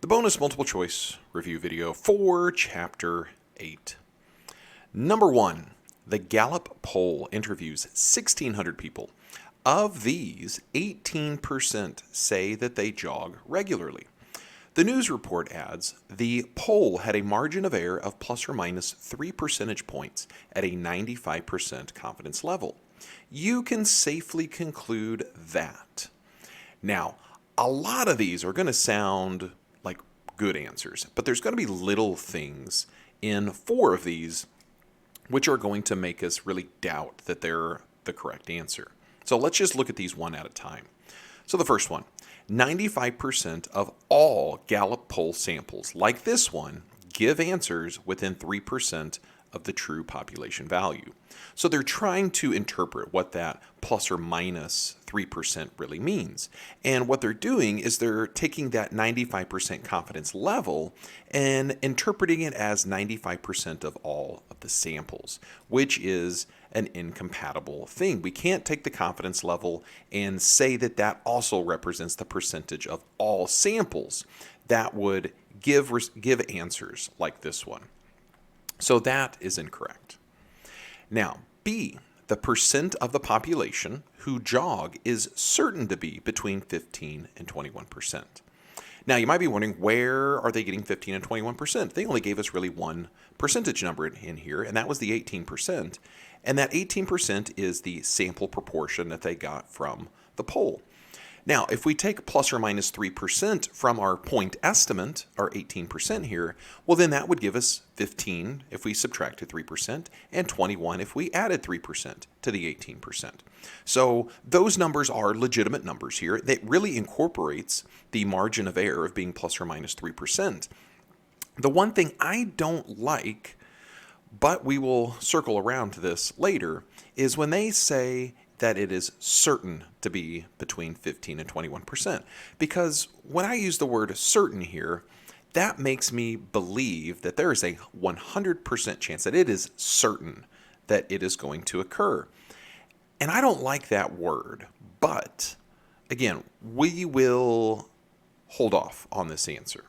The bonus multiple choice review video for Chapter 8. Number 1. The Gallup poll interviews 1,600 people. Of these, 18% say that they jog regularly. The news report adds, the poll had a margin of error of plus or minus 3 percentage points at a 95% confidence level. You can safely conclude that. Now, a lot of these are going to sound like good answers, but there's going to be little things in 4 of these which are going to make us really doubt that they're the correct answer. So let's just look at these one at a time. So the first one, 95% of all Gallup poll samples, like this one, give answers within 3% of the true population value. So they're trying to interpret what that plus or minus 3% really means. And what they're doing is they're taking that 95% confidence level and interpreting it as 95% of all of the samples, which is an incompatible thing. We can't take the confidence level and say that that also represents the percentage of all samples. That would give answers like this one. So that is incorrect. Now, B, the percent of the population who jog is certain to be between 15 and 21%. Now, you might be wondering, where are they getting 15 and 21%? They only gave us really one percentage number in here, and that was the 18%. And that 18% is the sample proportion that they got from the poll. Now, if we take plus or minus 3% from our point estimate, our 18% here, well, then that would give us 15 if we subtracted 3% and 21 if we added 3% to the 18%. So those numbers are legitimate numbers here. That really incorporates the margin of error of being plus or minus 3%. The one thing I don't like, but we will circle around to this later, is when they say that it is certain to be between 15 and 21%. Because when I use the word certain here, that makes me believe that there is a 100% chance that it is certain that it is going to occur. And I don't like that word, but again, we will hold off on this answer.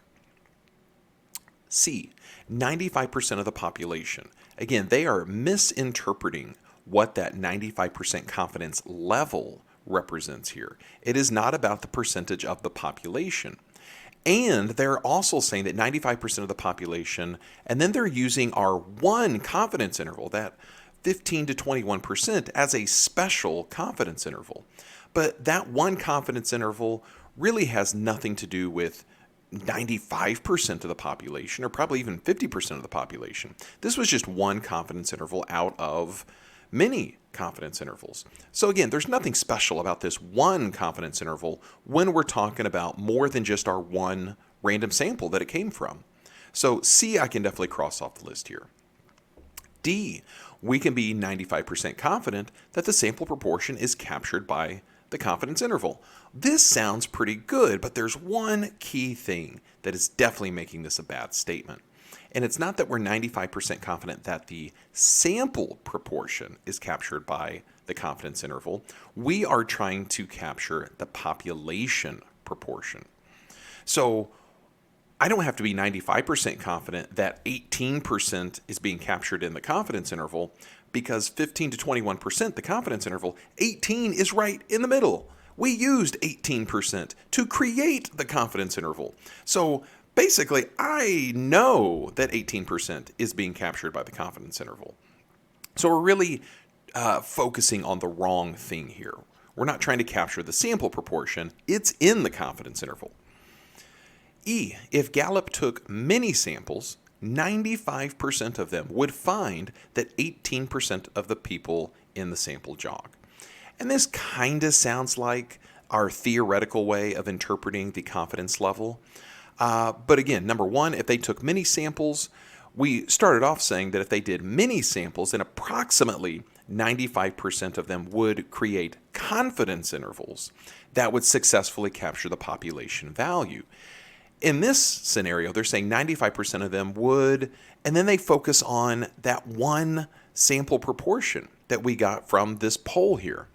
C, 95% of the population. Again, they are misinterpreting what that 95% confidence level represents here. It is not about the percentage of the population. And they're also saying that 95% of the population, and then they're using our one confidence interval, that 15 to 21%, as a special confidence interval. But that one confidence interval really has nothing to do with 95% of the population, or probably even 50% of the population. This was just one confidence interval out of many confidence intervals. So again, there's nothing special about this one confidence interval when we're talking about more than just our one random sample that it came from. So C, I can definitely cross off the list here. D, we can be 95% confident that the sample proportion is captured by the confidence interval. This sounds pretty good, but there's one key thing that is definitely making this a bad statement. And it's not that we're 95% confident that the sample proportion is captured by the confidence interval. We are trying to capture the population proportion. So I don't have to be 95% confident that 18% is being captured in the confidence interval, because 15 to 21%, the confidence interval, 18 is right in the middle. We used 18% to create the confidence interval. So basically, I know that 18% is being captured by the confidence interval. So we're really focusing on the wrong thing here. We're not trying to capture the sample proportion. It's in the confidence interval. E, if Gallup took many samples, 95% of them would find that 18% of the people in the sample jog. And this kind of sounds like our theoretical way of interpreting the confidence level. But again, number one, if they took many samples, we started off saying that if they did many samples, then approximately 95% of them would create confidence intervals that would successfully capture the population value. In this scenario, they're saying 95% of them would, and then they focus on that one sample proportion that we got from this poll here.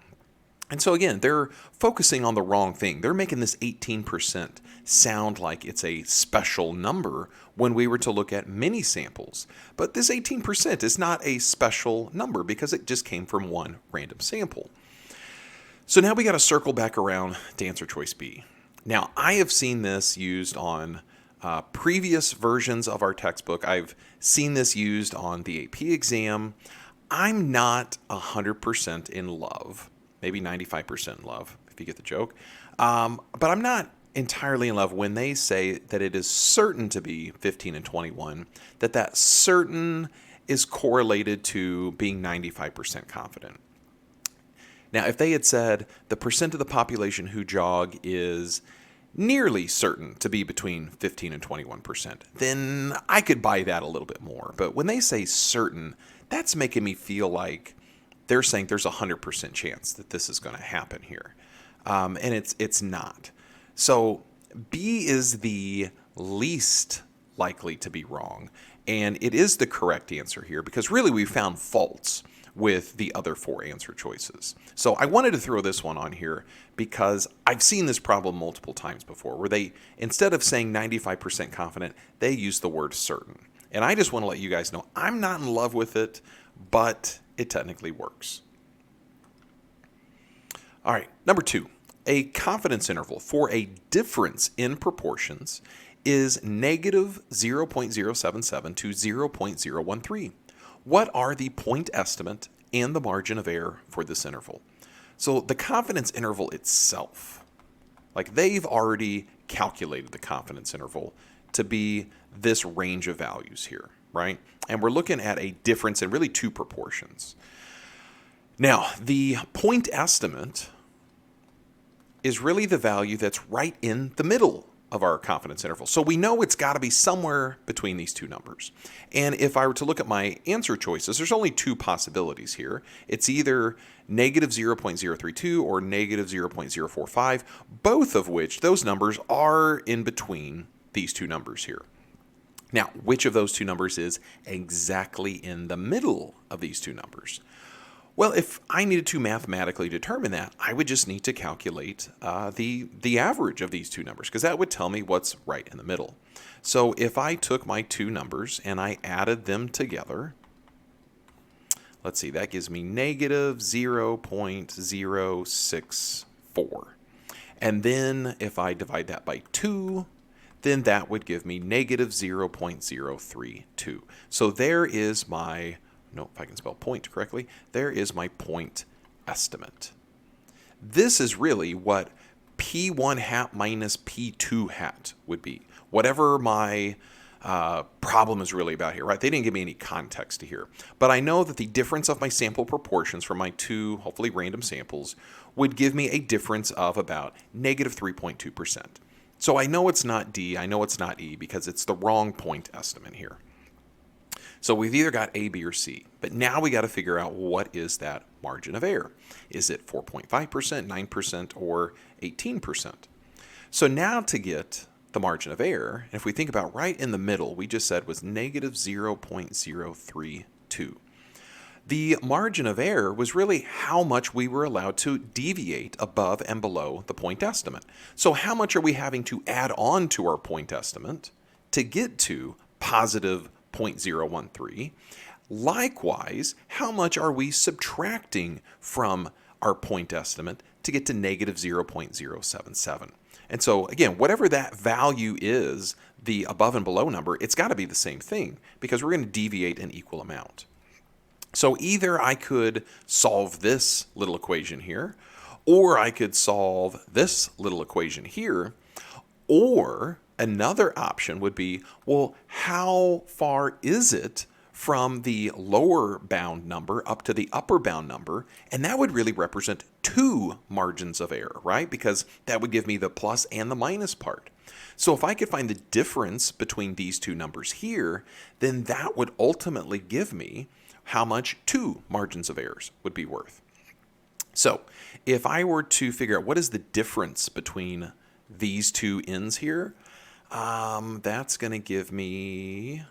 And so again, they're focusing on the wrong thing. They're making this 18% sound like it's a special number when we were to look at many samples. But this 18% is not a special number because it just came from one random sample. So now we got to circle back around to answer choice B. Now, I have seen this used on previous versions of our textbook. I've seen this used on the AP exam. I'm not 100% in love, maybe 95% in love, if you get the joke. But I'm not entirely in love when they say that it is certain to be 15 and 21, that certain is correlated to being 95% confident. Now, if they had said the percent of the population who jog is nearly certain to be between 15 and 21%, then I could buy that a little bit more. But when they say certain, that's making me feel like they're saying there's a 100% chance that this is going to happen here. And it's not. So B is the least likely to be wrong. And it is the correct answer here because really we found faults with the other four answer choices. So I wanted to throw this one on here because I've seen this problem multiple times before where they, instead of saying 95% confident, they use the word certain. And I just want to let you guys know I'm not in love with it, but it technically works. All right, number 2, a confidence interval for a difference in proportions is negative 0.077 to 0.013. What are the point estimate and the margin of error for this interval? So the confidence interval itself, like they've already calculated the confidence interval to be this range of values here, right? And we're looking at a difference in really two proportions. Now, the point estimate is really the value that's right in the middle of our confidence interval. So we know it's got to be somewhere between these two numbers. And if I were to look at my answer choices, there's only two possibilities here. It's either negative 0.032 or negative 0.045, both of which, those numbers are in between these two numbers here. Now, which of those two numbers is exactly in the middle of these two numbers? Well, if I needed to mathematically determine that, I would just need to calculate the average of these two numbers, because that would tell me what's right in the middle. So if I took my two numbers and I added them together, let's see, that gives me negative 0.064. And then if I divide that by 2, then that would give me negative 0.032. So there is my, no, if I can spell point correctly, there is my point estimate. This is really what P1 hat minus P2 hat would be. Whatever my problem is really about here, right? They didn't give me any context to here. But I know that the difference of my sample proportions from my two, hopefully random samples, would give me a difference of about negative 3.2%. So I know it's not D, I know it's not E, because it's the wrong point estimate here. So we've either got A, B, or C. But now we got to figure out what is that margin of error. Is it 4.5%, 9%, or 18%? So now to get the margin of error, if we think about right in the middle, we just said was negative 0.032. The margin of error was really how much we were allowed to deviate above and below the point estimate. So how much are we having to add on to our point estimate to get to positive 0.013? Likewise, how much are we subtracting from our point estimate to get to negative 0.077? And so again, whatever that value is, the above and below number, it's got to be the same thing because we're going to deviate an equal amount. So either I could solve this little equation here, or I could solve this little equation here, or another option would be, well, how far is it from the lower bound number up to the upper bound number? And that would really represent two margins of error, right? Because that would give me the plus and the minus part. So if I could find the difference between these two numbers here, then that would ultimately give me how much two margins of errors would be worth. So if I were to figure out what is the difference between these two ends here, that's going to give me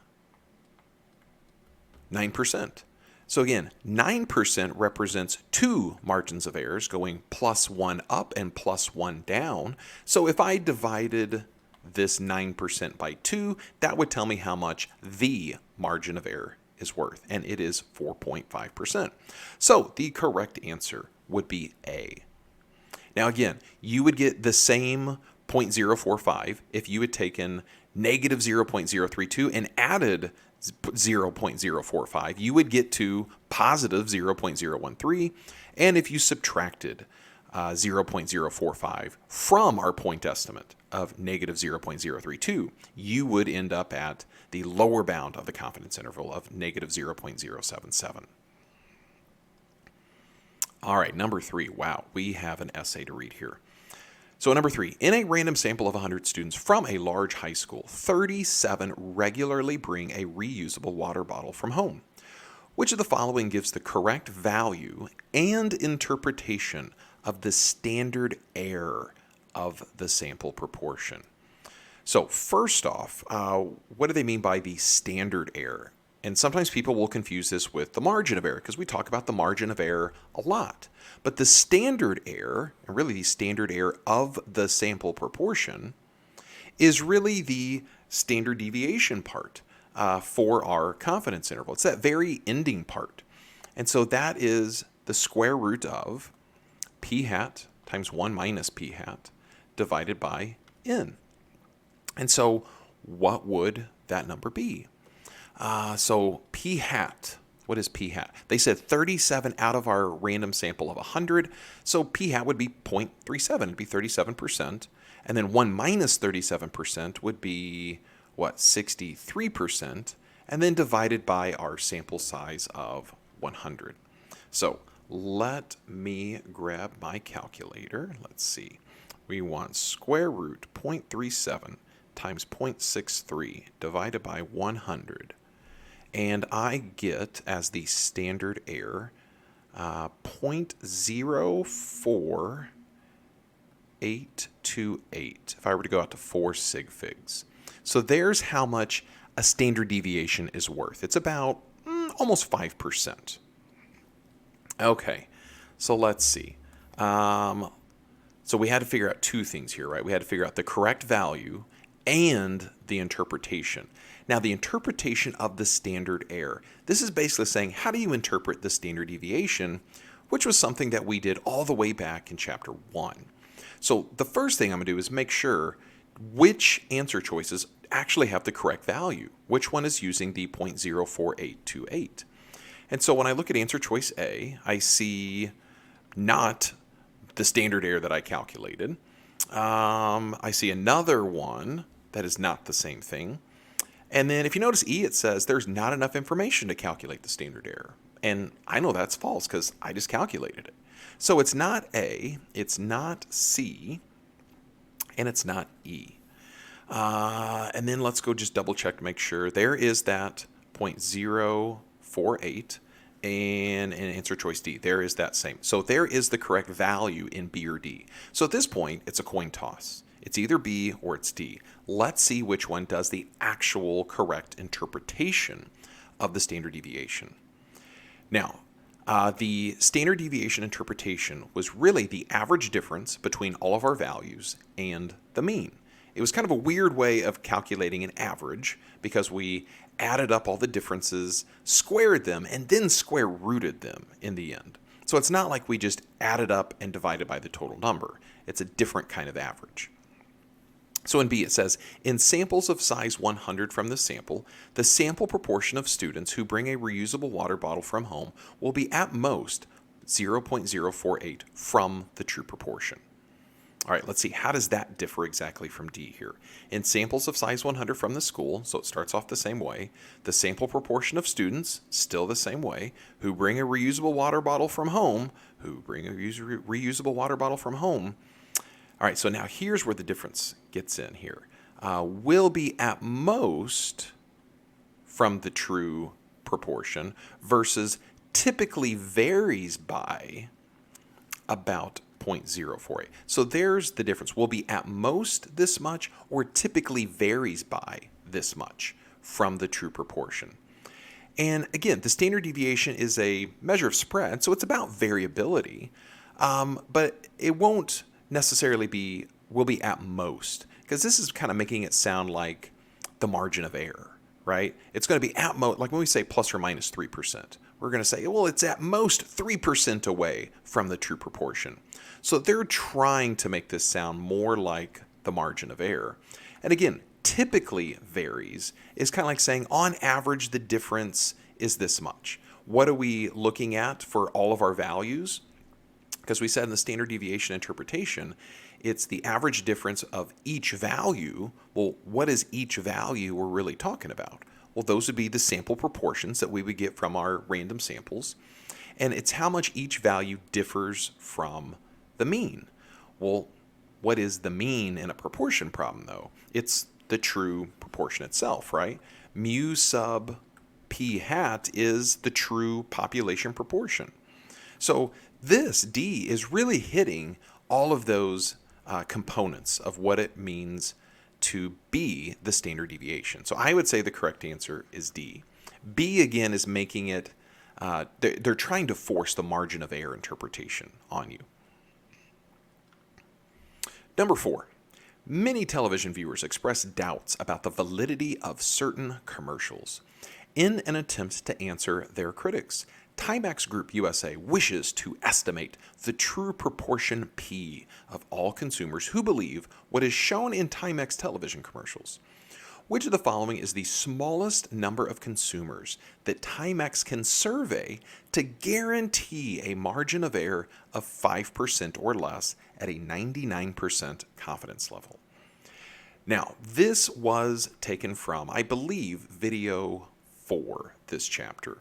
9%. So again, 9% represents two margins of errors going +1 up and +1 down. So if I divided this 9% by 2, that would tell me how much the margin of error is worth, and it is 4.5%. So the correct answer would be A. Now again, you would get the same 0.045 if you had taken negative 0.032 and added 0.045, you would get to positive 0.013. And if you subtracted 0.045 from our point estimate of negative 0.032, you would end up at the lower bound of the confidence interval of negative 0.077. All right, number 3. Wow, we have an essay to read here. So number 3, in a random sample of 100 students from a large high school, 37 regularly bring a reusable water bottle from home. Which of the following gives the correct value and interpretation of the standard error of the sample proportion? So first off, what do they mean by the standard error? And sometimes people will confuse this with the margin of error because we talk about the margin of error a lot. But the standard error, and really the standard error of the sample proportion, is really the standard deviation part for our confidence interval. It's that very ending part. And so that is the square root of p hat times 1 minus p hat divided by n. And so what would that number be? So p hat, what is p hat? They said 37 out of our random sample of 100. So p hat would be 0.37, it'd be 37%. And then 1 minus 37% would be, what, 63%. And then divided by our sample size of 100. So let me grab my calculator. Let's see. We want square root 0.37 times 0.63 divided by 100. And I get, as the standard error, 0.04828 if I were to go out to 4 sig figs. So there's how much a standard deviation is worth. It's about almost 5%. Okay, so let's see. So we had to figure out two things here, right? We had to figure out the correct value and the interpretation. Now, the interpretation of the standard error. This is basically saying, how do you interpret the standard deviation, which was something that we did all the way back in chapter 1. So the first thing I'm going to do is make sure which answer choices actually have the correct value. Which one is using the 0.04828? And so when I look at answer choice A, I see not the standard error that I calculated. I see another one that is not the same thing. And then if you notice E, it says there's not enough information to calculate the standard error. And I know that's false because I just calculated it. So it's not A, it's not C, and it's not E. And then let's go just double check to make sure. There is that 0.048. And in answer choice D, there is that same. So there is the correct value in B or D. So at this point, it's a coin toss. It's either B or it's D. Let's see which one does the actual correct interpretation of the standard deviation. Now, the standard deviation interpretation was really the average difference between all of our values and the mean. It was kind of a weird way of calculating an average because we added up all the differences, squared them, and then square rooted them in the end. So it's not like we just added up and divided by the total number. It's a different kind of average. So in B it says, in samples of size 100 from the sample proportion of students who bring a reusable water bottle from home will be at most 0.048 from the true proportion. All right, let's see, how does that differ exactly from D here? In samples of size 100 from the school, so it starts off the same way, the sample proportion of students, still the same way, who bring a reusable water bottle from home, All right, so now here's where the difference gets in here. Will be at most from the true proportion versus typically varies by about 0.048. So there's the difference. Will be at most this much or typically varies by this much from the true proportion. And again, the standard deviation is a measure of spread, so it's about variability, but it won't necessarily will be at most, because this is kind of making it sound like the margin of error, right? It's going to be at most, like when we say plus or minus 3%, we're going to say, well, it's at most 3% away from the true proportion. So they're trying to make this sound more like the margin of error. And again, typically varies is kind of like saying on average the difference is this much. What are we looking at for all of our values? Because we said in the standard deviation interpretation, it's the average difference of each value. Well, what is each value we're really talking about? Well, those would be the sample proportions that we would get from our random samples. And it's how much each value differs from the mean. Well, what is the mean in a proportion problem, though? It's the true proportion itself, right? Mu sub p hat is the true population proportion. So this D is really hitting all of those components of what it means to be the standard deviation. So I would say the correct answer is D. B, again, is making it, they're trying to force the margin of error interpretation on you. Number 4, many television viewers express doubts about the validity of certain commercials. In an attempt to answer their critics, Timex Group USA wishes to estimate the true proportion P of all consumers who believe what is shown in Timex television commercials. Which of the following is the smallest number of consumers that Timex can survey to guarantee a margin of error of 5% or less at a 99% confidence level? Now, this was taken from, I believe, video 4, this chapter,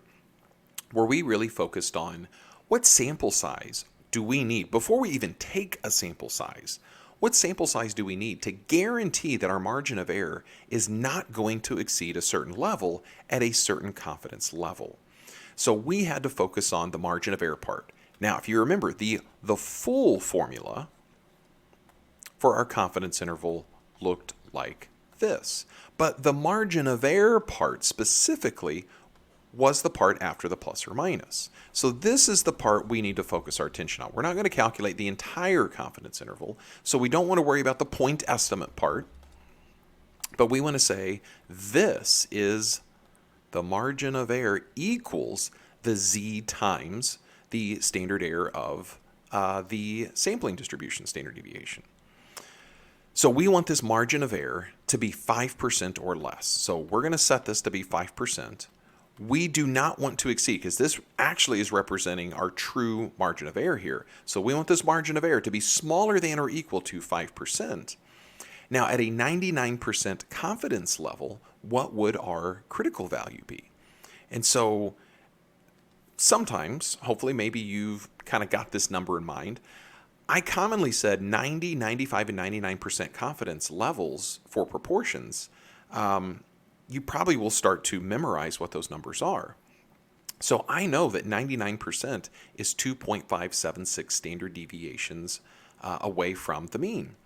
where we really focused on what sample size do we need before we even take a sample size. What sample size do we need to guarantee that our margin of error is not going to exceed a certain level at a certain confidence level? So we had to focus on the margin of error part. Now, if you remember, the full formula for our confidence interval looked like this. But the margin of error part specifically was the part after the plus or minus. So this is the part we need to focus our attention on. We're not going to calculate the entire confidence interval, so we don't want to worry about the point estimate part, but we want to say this is the margin of error equals the z times the standard error of the sampling distribution standard deviation. So we want this margin of error to be 5% or less. So we're going to set this to be 5%. We do not want to exceed, because this actually is representing our true margin of error here. So we want this margin of error to be smaller than or equal to 5%. Now, at a 99% confidence level, what would our critical value be? And so sometimes, hopefully, maybe you've kind of got this number in mind. I commonly said 90, 95, and 99% confidence levels for proportions. You probably will start to memorize what those numbers are. So I know that 99% is 2.576 standard deviations away from the mean.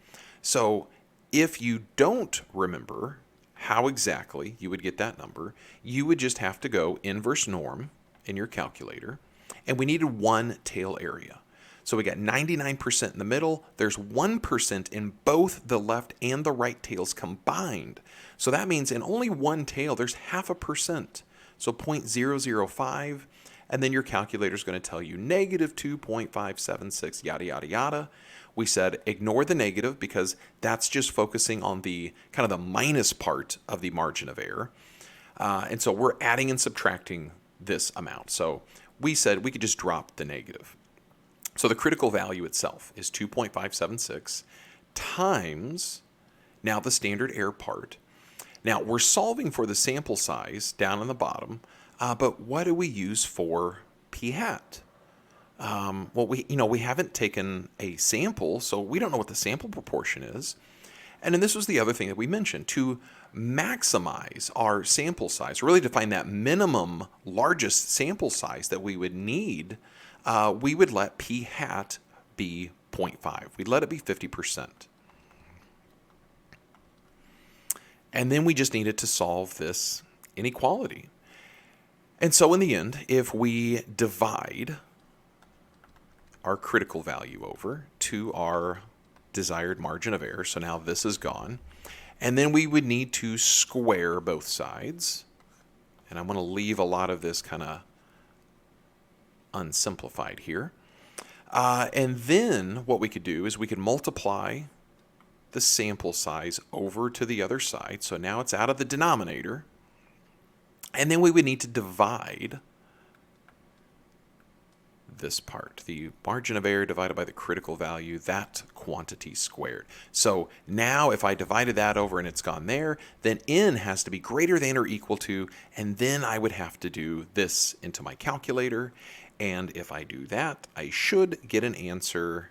So if you don't remember how exactly you would get that number, you would just have to go inverse norm in your calculator, and we needed one tail area. So we got 99% in the middle. There's 1% in both the left and the right tails combined. So that means in only one tail, there's 0.5%. So 0.005. And then your calculator is going to tell you negative 2.576, yada, yada, yada. We said ignore the negative because that's just focusing on the kind of the minus part of the margin of error. And so we're adding and subtracting this amount. So we said we could just drop the negative. So the critical value itself is 2.576 times now the standard error part. Now we're solving for the sample size down on the bottom, but what do we use for p hat? Well, we haven't taken a sample, so we don't know what the sample proportion is. And then this was the other thing that we mentioned. To maximize our sample size, really to find that minimum largest sample size that we would need, we would let p hat be 0.5. We'd let it be 50%. And then we just needed to solve this inequality. And so in the end, if we divide our critical value over to our desired margin of error, so now this is gone, and then we would need to square both sides. And I'm going to leave a lot of this kind of unsimplified here. And then what we could do is we could multiply the sample size over to the other side. So now it's out of the denominator. And then we would need to divide this part, the margin of error divided by the critical value, that quantity squared. So now if I divided that over and it's gone there, then n has to be greater than or equal to, and then I would have to do this into my calculator. And if I do that, I should get an answer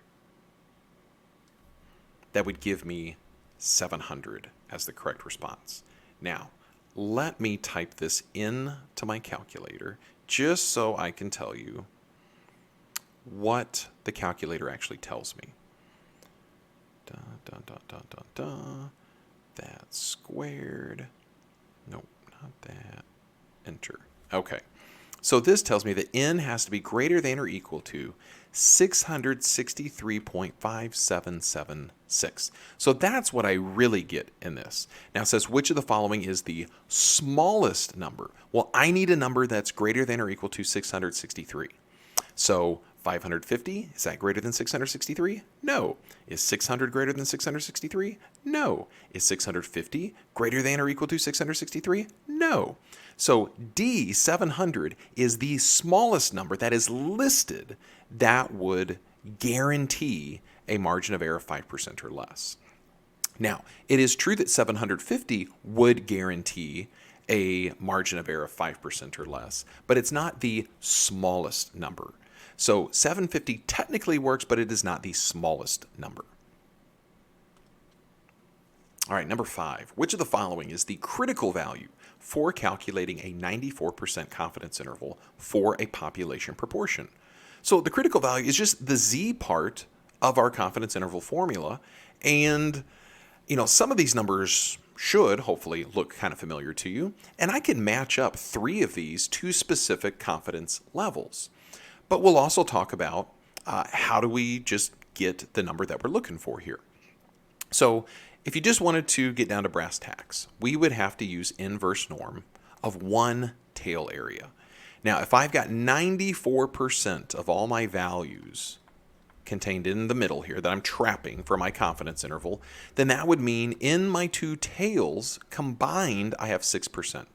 that would give me 700 as the correct response. Now, let me type this into my calculator just so I can tell you what the calculator actually tells me. That squared. Nope, not that. Enter. Okay. So this tells me that n has to be greater than or equal to 663.5776. So that's what I really get in this. Now it says, which of the following is the smallest number? Well, I need a number that's greater than or equal to 663. So 550, is that greater than 663? No. Is 600 greater than 663? No. Is 650 greater than or equal to 663? No. So D, 700, is the smallest number that is listed that would guarantee a margin of error of 5% or less. Now, it is true that 750 would guarantee a margin of error of 5% or less, but it's not the smallest number. So 750 technically works, but it is not the smallest number. All right, number 5. Which of the following is the critical value for calculating a 94% confidence interval for a population proportion? So the critical value is just the z part of our confidence interval formula. And, some of these numbers should hopefully look kind of familiar to you. And I can match up 3 of these to specific confidence levels. But we'll also talk about how do we just get the number that we're looking for here. So if you just wanted to get down to brass tacks, we would have to use inverse norm of one tail area. Now, if I've got 94% of all my values contained in the middle here that I'm trapping for my confidence interval, then that would mean in my 2 tails combined, I have 6%.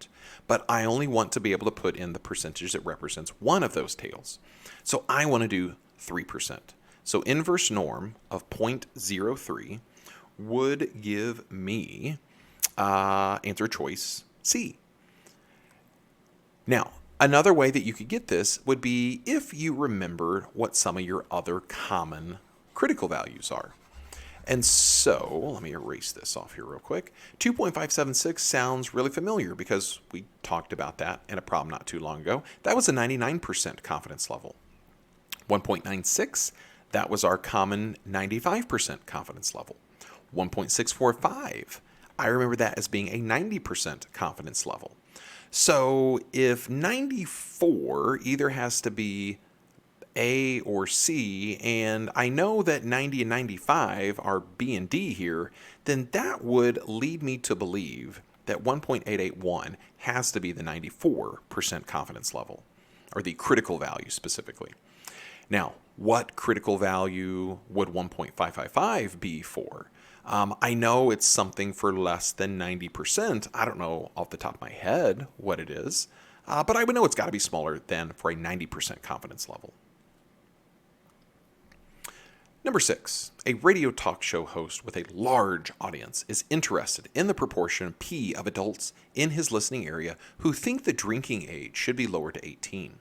But I only want to be able to put in the percentage that represents one of those tails. So I want to do 3%. So inverse norm of 0.03 would give me answer choice C. Now, another way that you could get this would be if you remember what some of your other common critical values are. And so, let me erase this off here real quick. 2.576 sounds really familiar because we talked about that in a problem not too long ago. That was a 99% confidence level. 1.96, that was our common 95% confidence level. 1.645, I remember that as being a 90% confidence level. So if 94 either has to be A or C, and I know that 90 and 95 are B and D here, then that would lead me to believe that 1.881 has to be the 94% confidence level, or the critical value specifically. Now, what critical value would 1.555 be for? I know it's something for less than 90%. I don't know off the top of my head what it is, but I would know it's got to be smaller than for a 90% confidence level. Number 6, a radio talk show host with a large audience is interested in the proportion P of adults in his listening area who think the drinking age should be lowered to 18.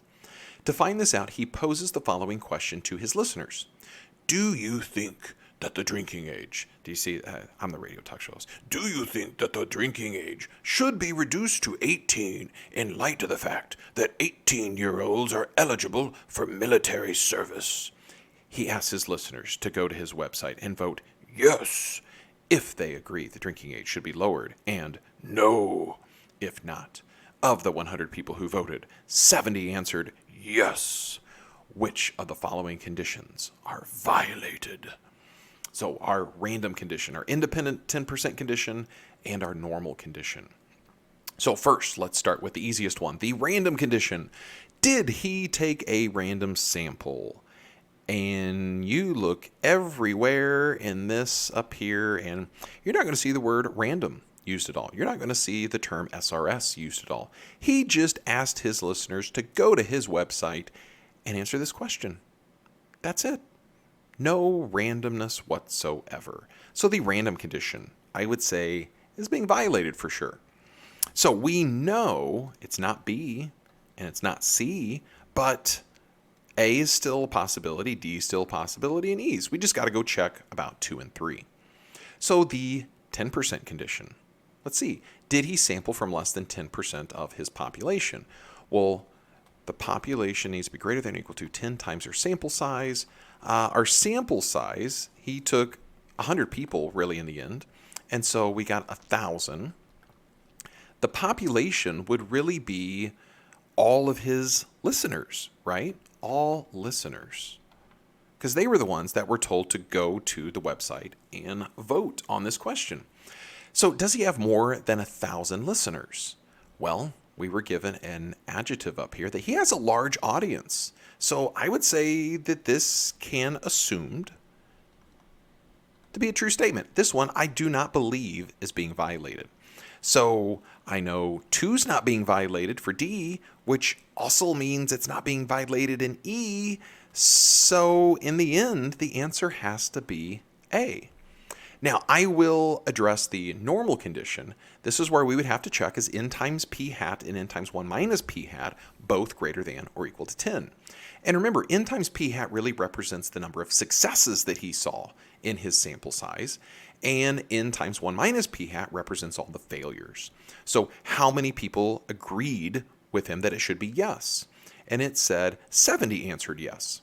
To find this out, he poses the following question to his listeners. Do you think that the drinking age, do you see, I'm the radio talk show host. Do you think that the drinking age should be reduced to 18 in light of the fact that 18-year-olds are eligible for military service? He asks his listeners to go to his website and vote yes if they agree the drinking age should be lowered, and no if not. Of the 100 people who voted, 70 answered yes. Which of the following conditions are violated? So our random condition, our independent 10% condition, and our normal condition. So first, let's start with the easiest one, the random condition. Did he take a random sample? And you look everywhere in this up here, and you're not going to see the word random used at all. You're not going to see the term SRS used at all. He just asked his listeners to go to his website and answer this question. That's it. No randomness whatsoever. So the random condition, I would say, is being violated for sure. So we know it's not B and it's not C, but A is still a possibility, D is still a possibility, and E's. We just got to go check about 2 and 3. So the 10% condition. Let's see. Did he sample from less than 10% of his population? Well, the population needs to be greater than or equal to 10 times our sample size. Our sample size, he took 100 people really in the end, and so we got 1,000. The population would really be all of his listeners, right? All listeners. Because they were the ones that were told to go to the website and vote on this question. So does he have more than 1,000 listeners? Well, we were given an adjective up here that he has a large audience. So I would say that this can assumed to be a true statement. This one I do not believe is being violated. So I know 2's not being violated for D, which also means it's not being violated in E. So in the end, the answer has to be A. Now, I will address the normal condition. This is where we would have to check is n times p hat and n times 1 minus p hat both greater than or equal to 10. And remember, n times p hat really represents the number of successes that he saw in his sample size, and n times 1 minus p hat represents all the failures. So how many people agreed with him that it should be yes? And it said 70 answered yes.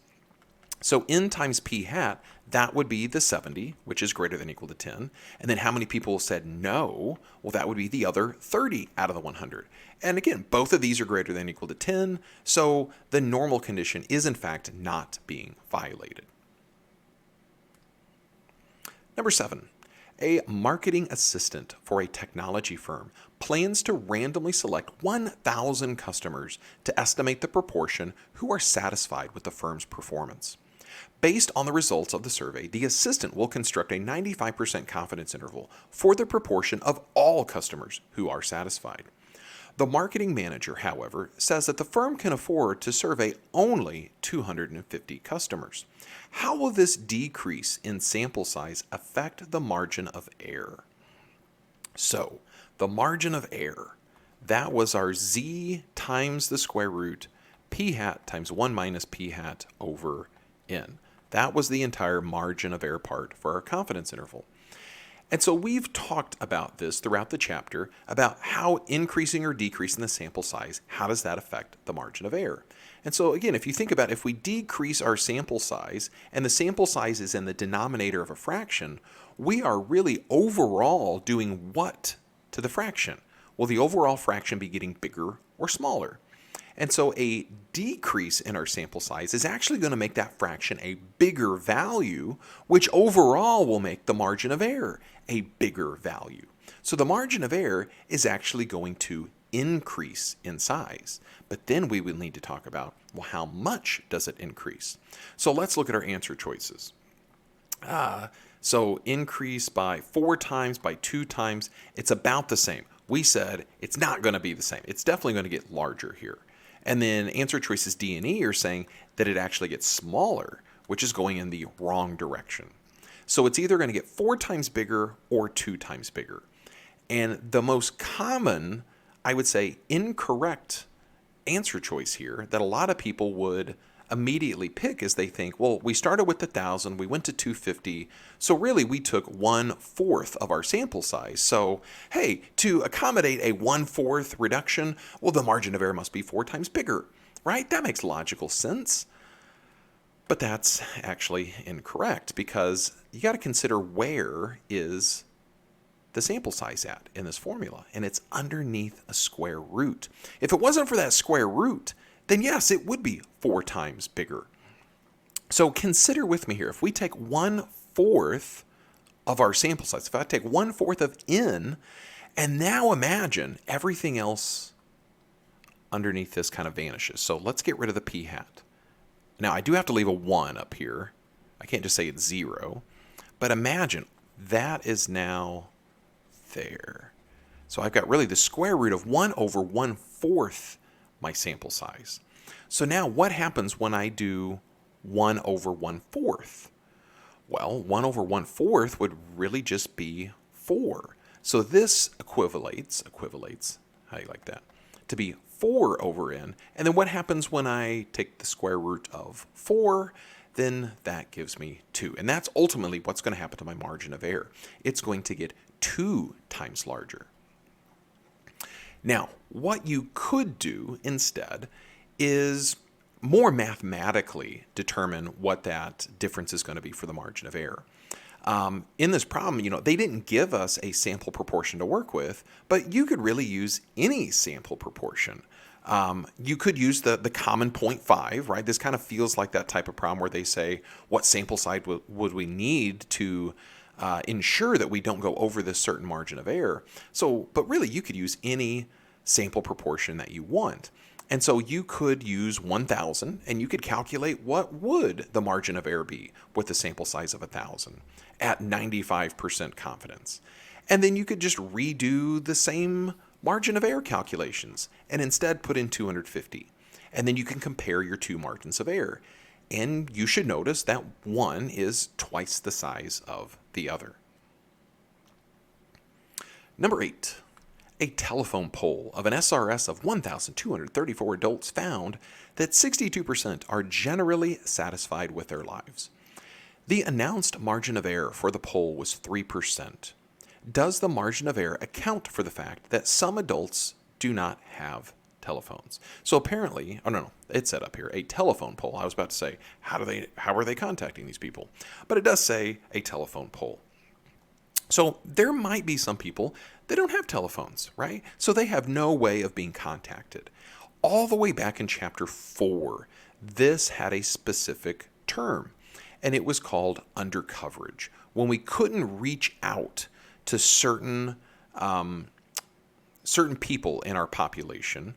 So n times p hat, that would be the 70, which is greater than or equal to 10. And then how many people said no? Well, that would be the other 30 out of the 100. And again, both of these are greater than or equal to 10. So the normal condition is in fact not being violated. Number 7. A marketing assistant for a technology firm plans to randomly select 1,000 customers to estimate the proportion who are satisfied with the firm's performance. Based on the results of the survey, the assistant will construct a 95% confidence interval for the proportion of all customers who are satisfied. The marketing manager, however, says that the firm can afford to survey only 250 customers. How will this decrease in sample size affect the margin of error? So, the margin of error, that was our z times the square root p hat times 1 minus p hat over n. That was the entire margin of error part for our confidence interval. And so we've talked about this throughout the chapter, about how increasing or decreasing the sample size, how does that affect the margin of error? And so again, if you think about it, if we decrease our sample size, and the sample size is in the denominator of a fraction, we are really overall doing what to the fraction? Will the overall fraction be getting bigger or smaller? And so a decrease in our sample size is actually going to make that fraction a bigger value, which overall will make the margin of error a bigger value. So the margin of error is actually going to increase in size. But then we will need to talk about, well, how much does it increase? So let's look at our answer choices. So increase by 4 times, by 2 times, it's about the same. We said it's not going to be the same. It's definitely going to get larger here. And then answer choices D and E are saying that it actually gets smaller, which is going in the wrong direction. So it's either going to get 4 times bigger or 2 times bigger. And the most common, I would say, incorrect answer choice here that a lot of people would immediately pick is they think, well, we started with 1,000, we went to 250, so really we took 1/4 of our sample size. So, hey, to accommodate a 1/4 reduction, well, the margin of error must be 4 times bigger, right? That makes logical sense. But that's actually incorrect because you got to consider where is the sample size at in this formula, and it's underneath a square root. If it wasn't for that square root, then yes, it would be 4 times bigger. So consider with me here, if we take 1/4 of our sample size, if I take 1/4 of n, and now imagine everything else underneath this kind of vanishes. So let's get rid of the p hat. Now I do have to leave a 1 up here. I can't just say it's 0. But imagine that is now there. So I've got really the square root of 1 over 1/4 my sample size. So now what happens when I do 1 over 1/4? Well, 1 over 1/4 would really just be 4. So this equivalates, how do you like that, to be 4 over n. And then what happens when I take the square root of 4? Then that gives me 2. And that's ultimately what's going to happen to my margin of error. It's going to get 2 times larger. Now, what you could do instead is more mathematically determine what that difference is going to be for the margin of error. In this problem, they didn't give us a sample proportion to work with, but you could really use any sample proportion. You could use the common 0.5, right? This kind of feels like that type of problem where they say, what sample size would we need to ensure that we don't go over this certain margin of error? But really, you could use any sample proportion that you want. And so you could use 1,000, and you could calculate what would the margin of error be with the sample size of 1,000 at 95% confidence. And then you could just redo the same margin of error calculations and instead put in 250. And then you can compare your two margins of error. And you should notice that one is twice the size of the other. Number 8. A telephone poll of an SRS of 1,234 adults found that 62% are generally satisfied with their lives. The announced margin of error for the poll was 3%. Does the margin of error account for the fact that some adults do not have telephones? So apparently, it said up here, a telephone poll. I was about to say, how are they contacting these people? But it does say a telephone poll. So there might be some people that don't have telephones, right? So they have no way of being contacted. All the way back in chapter 4, this had a specific term, and it was called undercoverage. When we couldn't reach out to certain people in our population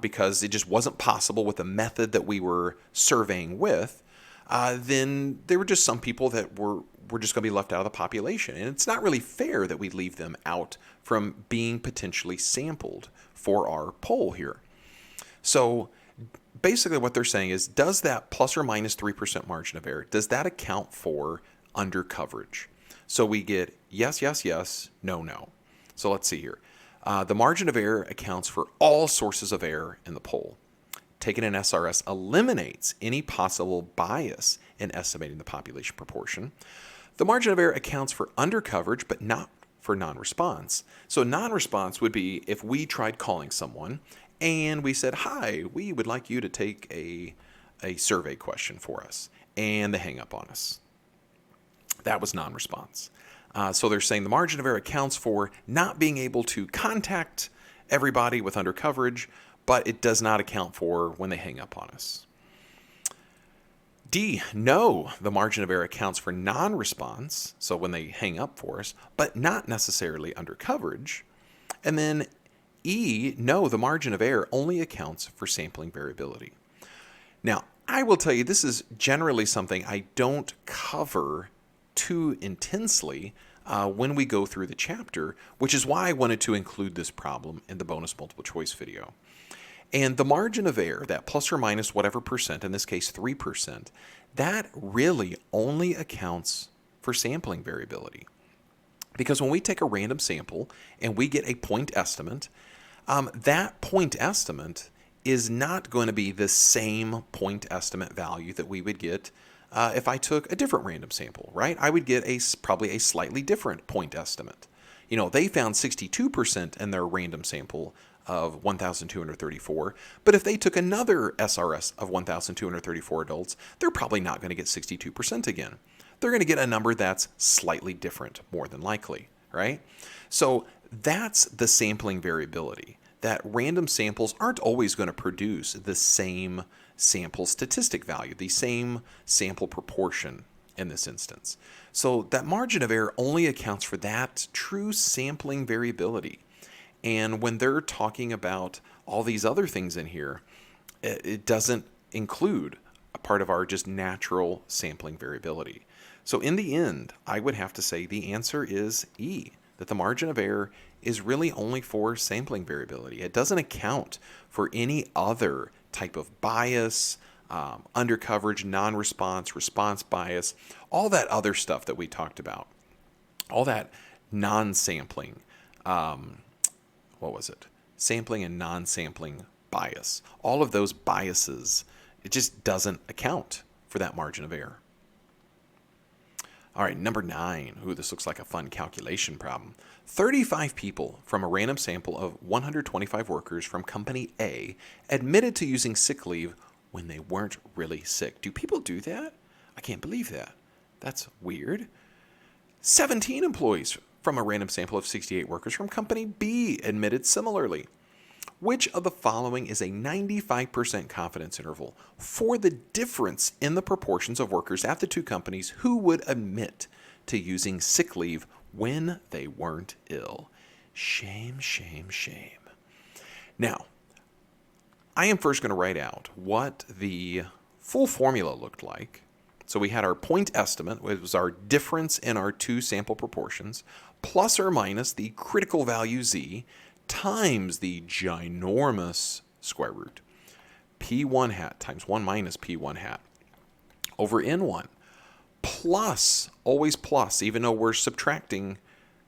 because it just wasn't possible with the method that we were surveying with, then there were just some people that were just going to be left out of the population. And it's not really fair that we leave them out from being potentially sampled for our poll here. So basically what they're saying is, does that plus or minus 3% margin of error, does that account for undercoverage? So we get yes, yes, yes, no, no. So let's see here. The margin of error accounts for all sources of error in the poll. Taking an SRS eliminates any possible bias in estimating the population proportion. The margin of error accounts for undercoverage, but not for non-response. So non-response would be if we tried calling someone and we said, hi, we would like you to take a survey question for us, and they hang up on us. That was non-response. So they're saying the margin of error accounts for not being able to contact everybody with undercoverage, but it does not account for when they hang up on us. D, no, the margin of error accounts for non-response, so when they hang up for us, but not necessarily undercoverage. And then E, no, the margin of error only accounts for sampling variability. Now, I will tell you, this is generally something I don't cover too intensely when we go through the chapter, which is why I wanted to include this problem in the bonus multiple choice video. And the margin of error, that plus or minus whatever percent, in this case 3%, that really only accounts for sampling variability. Because when we take a random sample and we get a point estimate, that point estimate is not going to be the same point estimate value that we would get if I took a different random sample, right? I would get probably a slightly different point estimate. They found 62% in their random sample of 1,234, but if they took another SRS of 1,234 adults, they're probably not going to get 62% again. They're going to get a number that's slightly different, more than likely, right? So that's the sampling variability, that random samples aren't always going to produce the same sample statistic value, the same sample proportion in this instance. So that margin of error only accounts for that true sampling variability. And when they're talking about all these other things in here, it doesn't include a part of our just natural sampling variability. So in the end, I would have to say the answer is E, that the margin of error is really only for sampling variability. It doesn't account for any other type of bias, undercoverage, non-response, response bias, all that other stuff that we talked about, all that non-sampling, what was it? Sampling and non-sampling bias. All of those biases, it just doesn't account for that margin of error. All right, number 9. Ooh, this looks like a fun calculation problem. 35 people from a random sample of 125 workers from company A admitted to using sick leave when they weren't really sick. Do people do that? I can't believe that. That's weird. 17 employees from a random sample of 68 workers from company B admitted similarly. Which of the following is a 95% confidence interval for the difference in the proportions of workers at the two companies who would admit to using sick leave when they weren't ill? Shame, shame, shame. Now, I am first going to write out what the full formula looked like. So we had our point estimate, which was our difference in our two sample proportions, plus or minus the critical value z, times the ginormous square root, p1 hat times 1 minus p1 hat, over n1, plus, always plus, even though we're subtracting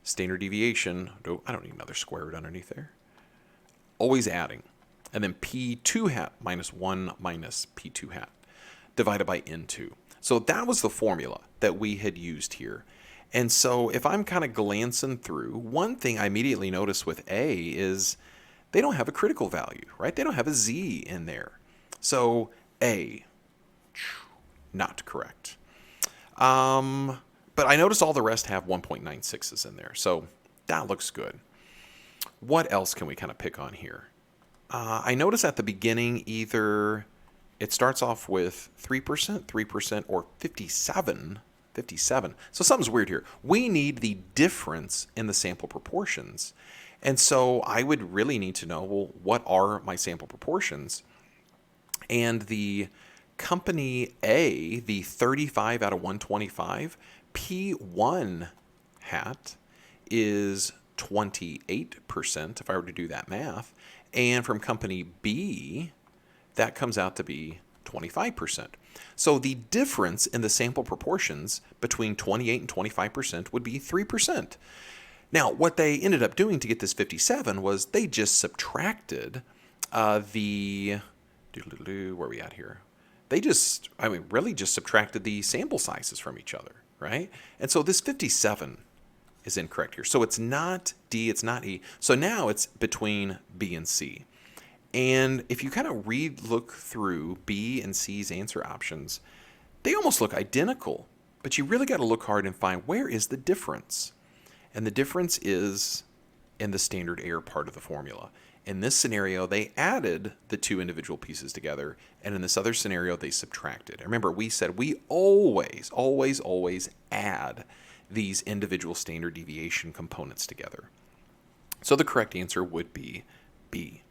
standard deviation. I don't need another square root underneath there. Always adding. And then p2 hat minus 1 minus p2 hat, divided by n2. So that was the formula that we had used here. And so if I'm kind of glancing through, one thing I immediately notice with A is they don't have a critical value, right? They don't have a Z in there. So A, not correct. But I notice all the rest have 1.96s in there. So that looks good. What else can we kind of pick on here? I notice at the beginning either it starts off with 3%, 3%, or 57. 57. So something's weird here. We need the difference in the sample proportions. And so I would really need to know, well, what are my sample proportions? And the company A, the 35 out of 125, P1 hat is 28%, if I were to do that math. And from company B, that comes out to be 25%. So the difference in the sample proportions between 28 and 25% would be 3%. Now, what they ended up doing to get this 57 was they just subtracted where are we at here? They really just subtracted the sample sizes from each other, right? And so this 57 is incorrect here. So it's not D, it's not E. So now it's between B and C. And if you kind of look through B and C's answer options, they almost look identical. But you really got to look hard and find where is the difference. And the difference is in the standard error part of the formula. In this scenario, they added the two individual pieces together. And in this other scenario, they subtracted. Remember, we said we always, always, always add these individual standard deviation components together. So the correct answer would be B.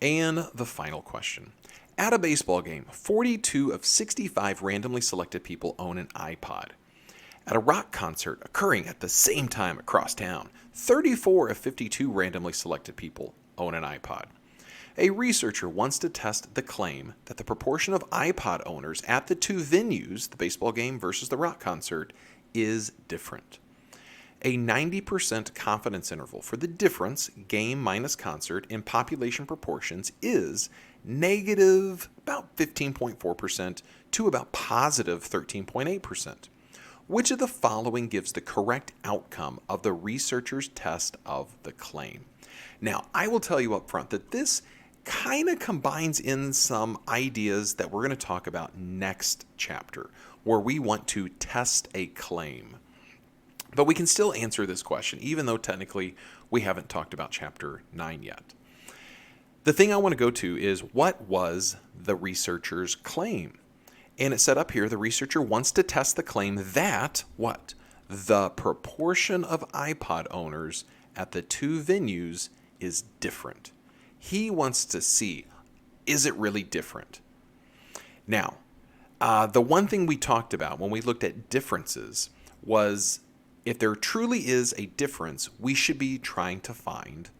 And the final question. At a baseball game, 42 of 65 randomly selected people own an iPod. At a rock concert occurring at the same time across town, 34 of 52 randomly selected people own an iPod. A researcher wants to test the claim that the proportion of iPod owners at the two venues, the baseball game versus the rock concert, is different. A 90% confidence interval for the difference, game minus concert, in population proportions is negative about 15.4% to about positive 13.8%. Which of the following gives the correct outcome of the researcher's test of the claim? Now, I will tell you up front that this kind of combines in some ideas that we're going to talk about next chapter, where we want to test a claim. But we can still answer this question, even though technically we haven't talked about chapter 9 yet. The thing I want to go to is, what was the researcher's claim? And it's set up here, the researcher wants to test the claim that, what? The proportion of iPod owners at the two venues is different. He wants to see, is it really different? Now, the one thing we talked about when we looked at differences was, if there truly is a difference, we should be trying to find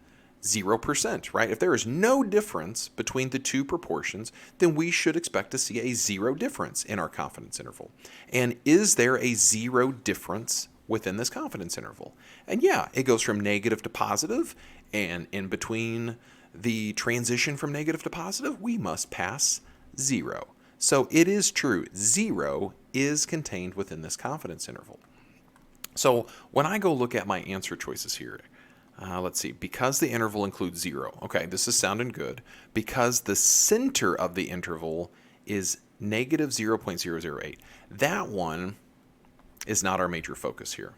0%, right? If there is no difference between the two proportions, then we should expect to see a 0 difference in our confidence interval. And is there a 0 difference within this confidence interval? And yeah, it goes from negative to positive, and in between the transition from negative to positive, we must pass 0. So it is true, 0 is contained within this confidence interval. So when I go look at my answer choices here, let's see, because the interval includes 0. Okay, this is sounding good. Because the center of the interval is negative 0.008. That one is not our major focus here.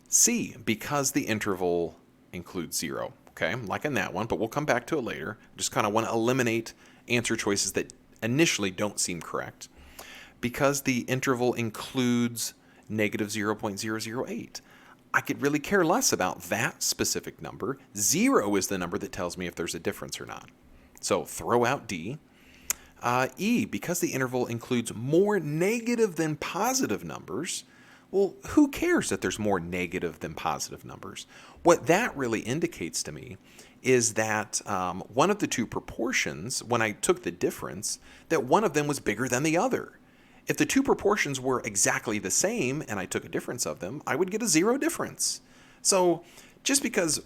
C, because the interval includes 0. Okay, like in that one, but we'll come back to it later. Just kind of want to eliminate answer choices that initially don't seem correct. Because the interval includes negative 0.008. I could really care less about that specific number. 0 is the number that tells me if there's a difference or not. So throw out D. E, because the interval includes more negative than positive numbers, well, who cares that there's more negative than positive numbers? What that really indicates to me is that one of the two proportions, when I took the difference, that one of them was bigger than the other. If the two proportions were exactly the same and I took a difference of them, I would get a 0 difference. So just because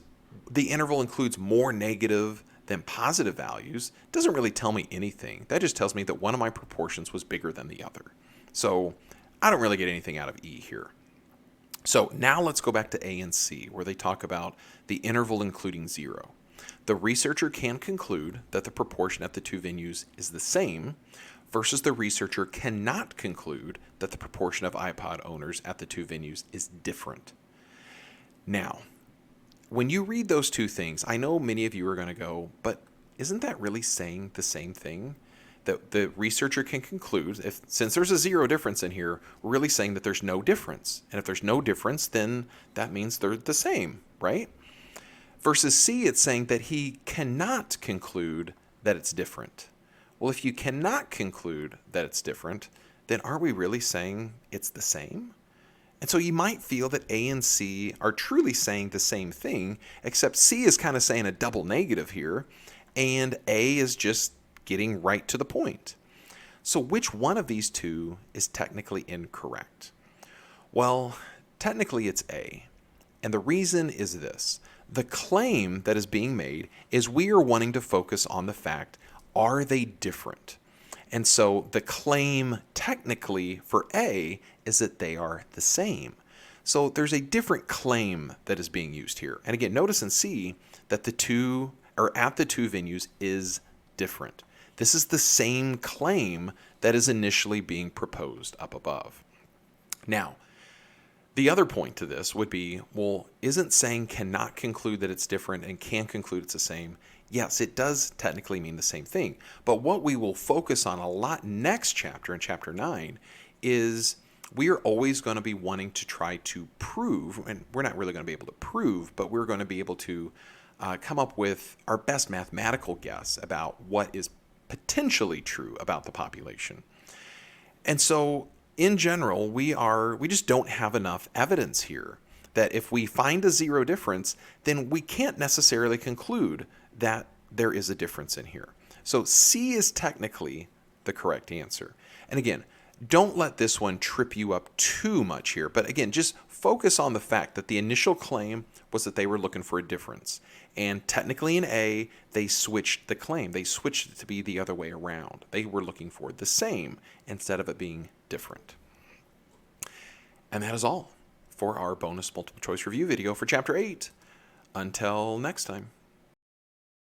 the interval includes more negative than positive values doesn't really tell me anything. That just tells me that one of my proportions was bigger than the other. So I don't really get anything out of E here. So now let's go back to A and C, where they talk about the interval including 0. The researcher can conclude that the proportion at the two venues is the same, versus the researcher cannot conclude that the proportion of iPod owners at the two venues is different. Now, when you read those two things, I know many of you are going to go, but isn't that really saying the same thing? That the researcher can conclude, since there's a 0 difference in here, we're really saying that there's no difference. And if there's no difference, then that means they're the same, right? Versus C, it's saying that he cannot conclude that it's different. Well, if you cannot conclude that it's different, then are we really saying it's the same? And so you might feel that A and C are truly saying the same thing, except C is kind of saying a double negative here, and A is just getting right to the point. So which one of these two is technically incorrect? Well, technically it's A. And the reason is this. The claim that is being made is we are wanting to focus on the fact, are they different? And so the claim technically for A is that they are the same. So there's a different claim that is being used here. And again, notice in C that the two, or at the two venues, is different. This is the same claim that is initially being proposed up above. Now, the other point to this would be, well, isn't saying cannot conclude that it's different and can conclude it's the same? Yes, it does technically mean the same thing. But what we will focus on a lot next chapter, in chapter 9, is we are always going to be wanting to try to prove, and we're not really going to be able to prove, but we're going to be able to come up with our best mathematical guess about what is potentially true about the population. And so in general, we just don't have enough evidence here that if we find a 0 difference, then we can't necessarily conclude that there is a difference in here. So C is technically the correct answer. And again, don't let this one trip you up too much here. But again, just focus on the fact that the initial claim was that they were looking for a difference. And technically in A, they switched the claim. They switched it to be the other way around. They were looking for the same instead of it being different. And that is all for our bonus multiple choice review video for Chapter 8. Until next time.